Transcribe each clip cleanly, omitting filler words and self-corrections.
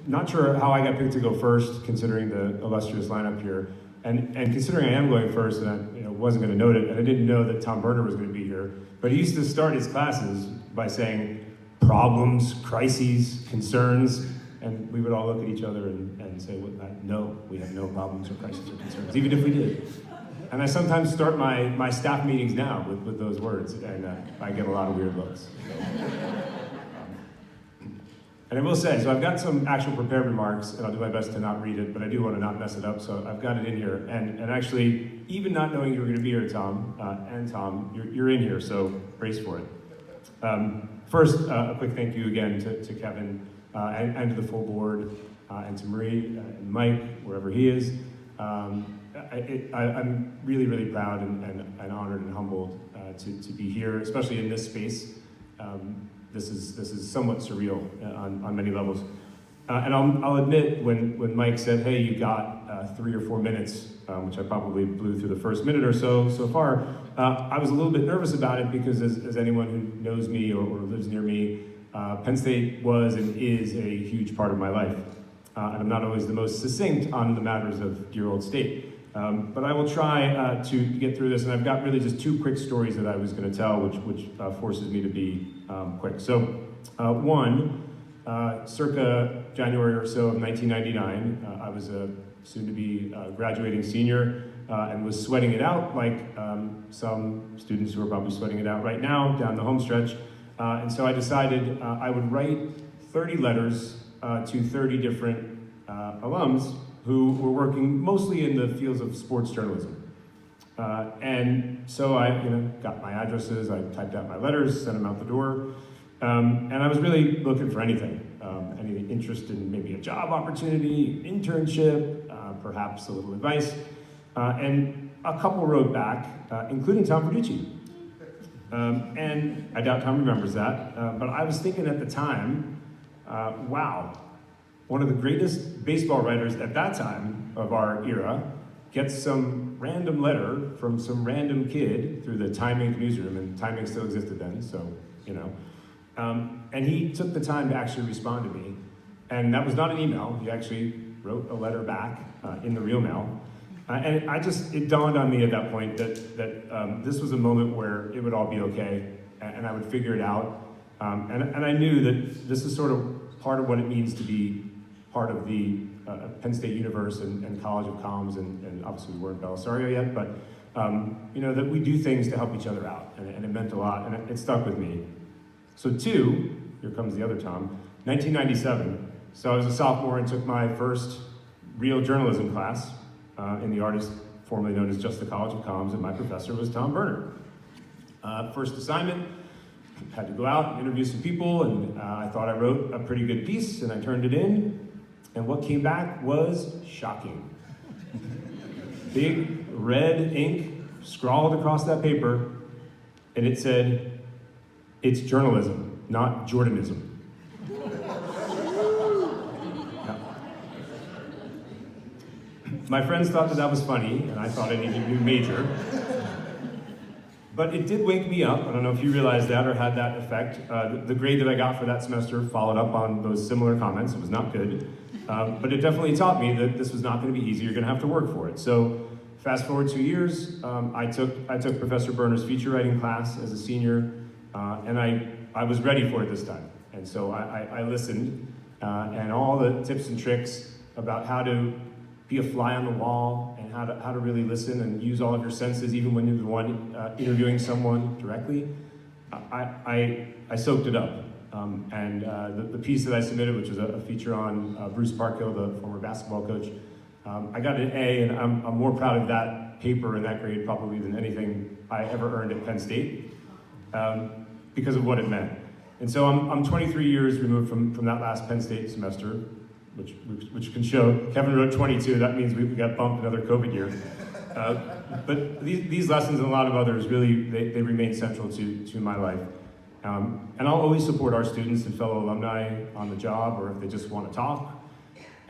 not sure how I got picked to go first, considering the illustrious lineup here, and considering I am going first, and I wasn't going to note it, and I didn't know that Tom Berner was going to be here, but he used to start his classes by saying problems, crises, concerns, and we would all look at each other and say, well, no, we have no problems or crises or concerns, even if we did. And I sometimes start my staff meetings now with those words, and I get a lot of weird looks. And I will say, so I've got some actual prepared remarks, and I'll do my best to not read it, but I do want to not mess it up, so I've got it in here. And actually, even not knowing you were going to be here, Tom, you're in here, so brace for it. First, a quick thank you again to Kevin and to the full board, and to Marie and Mike, wherever he is. I'm really, really proud and honored and humbled to be here, especially in this space. This is somewhat surreal on many levels. And I'll admit, when Mike said, hey, you got 3 or 4 minutes, which I probably blew through the first minute or so far, I was a little bit nervous about it because as anyone who knows me or lives near me, Penn State was and is a huge part of my life. And I'm not always the most succinct on the matters of dear old state. But I will try to get through this, and I've got really just 2 quick stories that I was going to tell, which forces me to be quick. So, one, circa January or so of 1999, I was a soon-to-be graduating senior and was sweating it out like some students who are probably sweating it out right now down the home stretch. And so I decided I would write 30 letters to 30 different alums who were working mostly in the fields of sports journalism. And so I got my addresses, I typed out my letters, sent them out the door, and I was really looking for anything interest in maybe a job opportunity, internship, perhaps a little advice, and a couple wrote back, including Tom Verducci. And I doubt Tom remembers that, but I was thinking at the time, wow, one of the greatest baseball writers at that time of our era gets some random letter from some random kid through the Time Inc. newsroom, and Time Inc. still existed then, so, and he took the time to actually respond to me. And that was not an email, he actually wrote a letter back in the real mail. And it dawned on me at that point that this was a moment where it would all be okay, and I would figure it out. And I knew that this is sort of part of what it means to be part of the Penn State universe and College of Comms, and obviously we weren't Bellisario yet, but that we do things to help each other out, and it meant a lot, and it stuck with me. So 2, here comes the other Tom, 1997. So I was a sophomore and took my first real journalism class in the artist formerly known as just the College of Comms, and my professor was Tom Berner. First assignment, had to go out and interview some people, and I thought I wrote a pretty good piece, and I turned it in, and what came back was shocking. Big red ink scrawled across that paper, and it said, "It's journalism, not Jordanism." My friends thought that was funny, and I thought I needed a new major. But it did wake me up. I don't know if you realized that or had that effect. The grade that I got for that semester followed up on those similar comments. It was not good. But it definitely taught me that this was not going to be easy. You're going to have to work for it. So fast forward 2 years, I took Professor Berner's feature writing class as a senior, and I was ready for it this time. And so I listened, and all the tips and tricks about how to be a fly on the wall, and how to really listen and use all of your senses, even when you're the one interviewing someone directly. I soaked it up, and the piece that I submitted, which was a feature on Bruce Parkhill, the former basketball coach, I got an A, and I'm more proud of that paper and that grade probably than anything I ever earned at Penn State, because of what it meant. And so I'm 23 years removed from that last Penn State semester, which can show. Kevin wrote 22, that means we got bumped another COVID year. But these lessons and a lot of others really, they remain central to my life. And I'll always support our students and fellow alumni on the job, or if they just want to talk.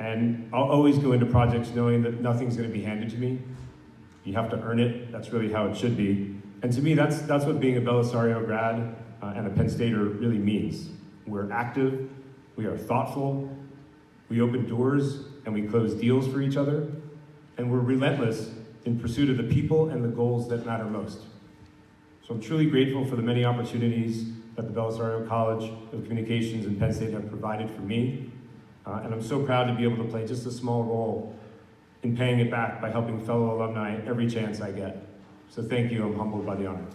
And I'll always go into projects knowing that nothing's going to be handed to me. You have to earn it. That's really how it should be. And to me, that's what being a Bellisario grad and a Penn Stater really means. We're active, we are thoughtful, We open doors and we close deals for each other, and we're relentless in pursuit of the people and the goals that matter most. So I'm truly grateful for the many opportunities that the Bellisario College of Communications and Penn State have provided for me, and I'm so proud to be able to play just a small role in paying it back by helping fellow alumni every chance I get. So thank you, I'm humbled by the honor.